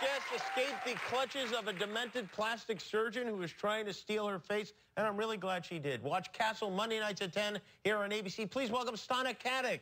guest escaped the clutches of a demented plastic surgeon who was trying to steal her face, and I'm really glad she did. Watch Castle Monday nights at 10 here on ABC. Please welcome Stana Katic.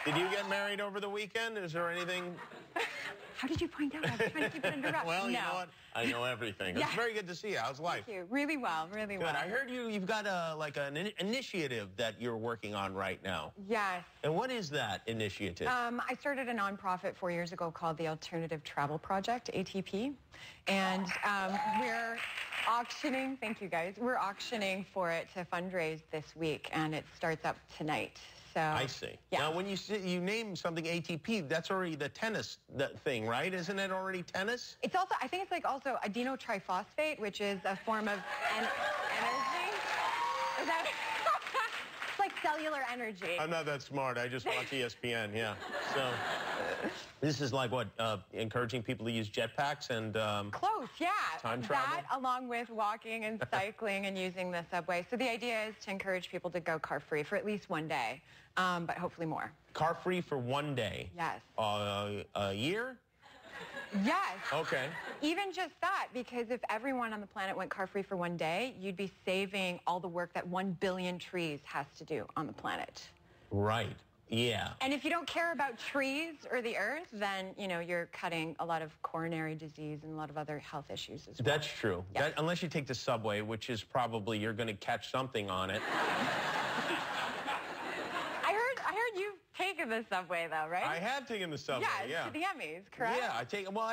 Did you get married over the weekend? Is there anything? How did you find out? I was trying to keep it under wraps. Well, you know what? I know everything. Yeah. It's very good to see you. How's life? Thank you. Really well, really well. Good. I heard you've got an initiative that you're working on right now. Yes. And what is that initiative? I started a nonprofit 4 years ago called the Alternative Travel Project, ATP. And we're auctioning, thank you guys, we're auctioning for it to fundraise this week, and it starts up tonight. So, I see. Yeah. Now, when you name something ATP, that's already the tennis thing, right? Isn't it already tennis? It's also, I think it's like also adenotriphosphate, which is a form of energy. Is that? It's like cellular energy. I'm not that smart. I just watch ESPN, yeah. So this is like what, encouraging people to use jetpacks and... Close, yeah. Time travel? That along with walking and cycling and using the subway. So the idea is to encourage people to go car-free for at least one day, but hopefully more. Car-free for one day? Yes. A year? Yes. Okay. Even just that, because if everyone on the planet went car-free for one day, you'd be saving all the work that 1 billion trees has to do on the planet. Right. Yeah. And if you don't care about trees or the earth, then, you know, you're cutting a lot of coronary disease and a lot of other health issues as well. That's true. Yes. Unless you take the subway, which is probably you're going to catch something on it. I heard you've taken the subway, though, right? I have taken the subway, yeah. To the Emmys, correct? Yeah, I've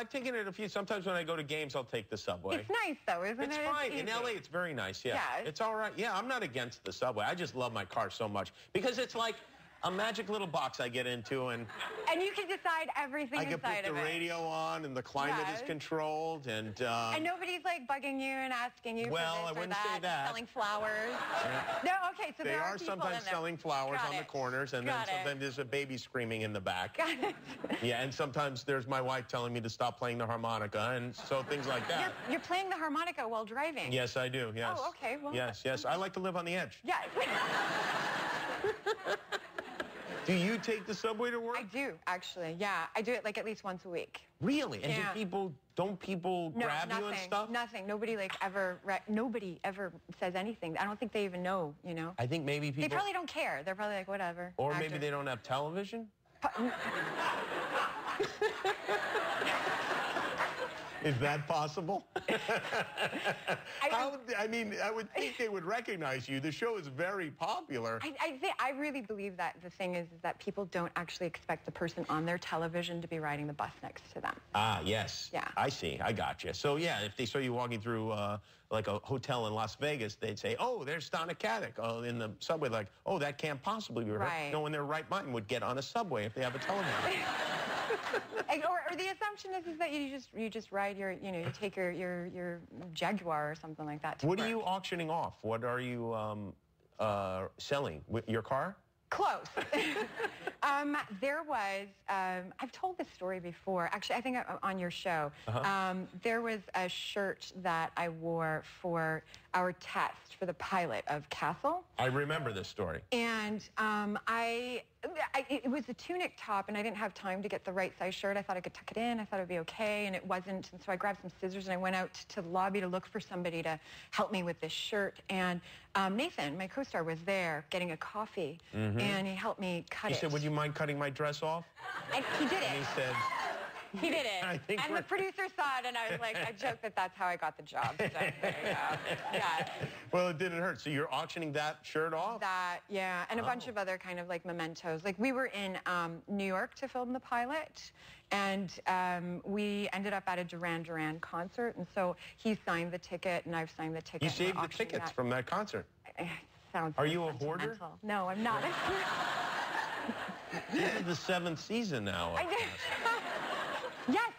taken it a few. Sometimes when I go to games, I'll take the subway. It's nice, though, isn't it? It's fine. It's In LA, it's very nice, yeah. Yeah. It's all right. Yeah, I'm not against the subway. I just love my car so much because it's like a magic little box I get into, and you can decide everything I can inside put of the it. radio on, and the climate is Yes. controlled, and nobody's like bugging you and asking you well, for this I or wouldn't that, say that. selling flowers. Yeah. No, okay, so They there are people sometimes in there. selling flowers Got on the it. corners, and then Got it. sometimes there's a baby screaming in the back. Got it. Yeah, and sometimes there's my wife telling me to stop playing the harmonica, and so things like that. You're playing the harmonica while driving. Yes, I do, yes. Oh, okay. Well, yes. I like to live on the edge. Yeah. Do you take the subway to work? I do, actually. Yeah, I do it like at least once a week. Really? And Yeah. don't people grab nothing, you and stuff? Nothing. Nobody nobody ever says anything. I don't think they even know, you know. I think maybe people... They probably don't care. They're probably like, whatever. Or actor. maybe they don't have television? Is that possible? I would think they would recognize you. The show is very popular. I really believe that the thing is that people don't actually expect the person on their television to be riding the bus next to them. Ah, yes. Yeah. I see. I got you. So, yeah, if they saw you walking through like a hotel in Las Vegas, they'd say, oh, there's Stana Katic. Oh, in the subway, like, oh, that can't possibly be her. Right. No one in their right mind would get on a subway if they have a television. Or the assumption is that you just ride your, you know, you take your Jaguar or something like that to What work. are you auctioning off? What are you selling? Your car? Close. There was, I've told this story before, actually, I think on your show. There was a shirt that I wore for our test for the pilot of Castle. I remember this story. And it was a tunic top, and I didn't have time to get the right size shirt. I thought I could tuck it in. I thought it would be okay, and it wasn't. And so I grabbed some scissors, and I went out to the lobby to look for somebody to help me with this shirt. And Nathan, my co-star, was there getting a coffee, and he helped me cut it. He said, would you mind cutting my dress off? And he did it. And he said... He did it. And the producer saw it, and I was like, I joked that that's how I got the job. So there you go. Yeah. Well, it didn't hurt. So you're auctioning that shirt off? That, yeah, and a bunch of other kind of like mementos. Like we were in New York to film the pilot, and we ended up at a Duran Duran concert, and so he signed the ticket, and I've signed the ticket. You saved the tickets from that concert. Sounds Are you a hoarder? No, I'm not. This is the 7th season now. Yes.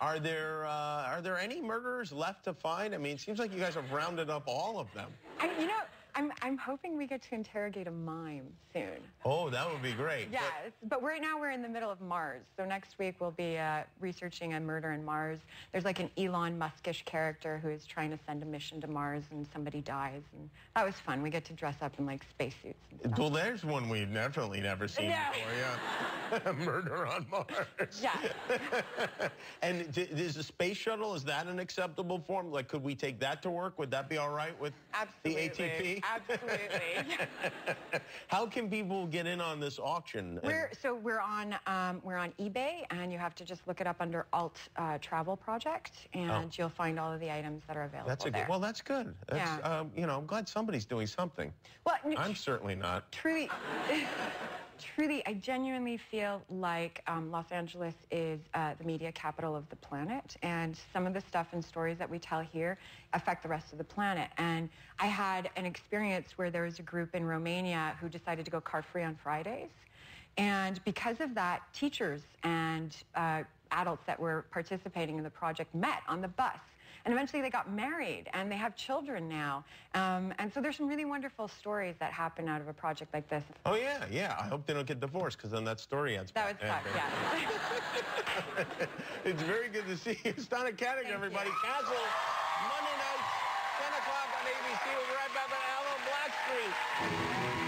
Are there any murderers left to find? I mean, it seems like you guys have rounded up all of them. You know, I'm hoping we get to interrogate a mime soon. Oh, that would be great. Yeah, but right now we're in the middle of Mars. So next week we'll be researching a murder in Mars. There's like an Elon Muskish character who is trying to send a mission to Mars and somebody dies. And that was fun. We get to dress up in like spacesuits and stuff. Well, there's one we've definitely never seen before, yeah. Murder on Mars. Yeah. And is the space shuttle, is that an acceptable form? Like, could we take that to work? Would that be all right with the ATP? Absolutely. How can people get in on this auction? We're on eBay, and you have to just look it up under Alt Travel Project, and you'll find all of the items that are available. That's there. Well, that's good. That's, you know, I'm glad somebody's doing something. Well, I'm certainly not. Truly, I genuinely feel like Los Angeles is the media capital of the planet, and some of the stuff and stories that we tell here affect the rest of the planet. And I had an experience where there was a group in Romania who decided to go car-free on Fridays. And because of that, teachers and adults that were participating in the project met on the bus. And eventually they got married, and they have children now. And so there's some really wonderful stories that happen out of a project like this. Oh, yeah, yeah. I hope they don't get divorced, because then that story ends. That would suck, yeah. It's very good to see you. Stana Katic, everybody. Castle, Monday night, 10 o'clock on ABC. We'll be right back on Allen Black Street.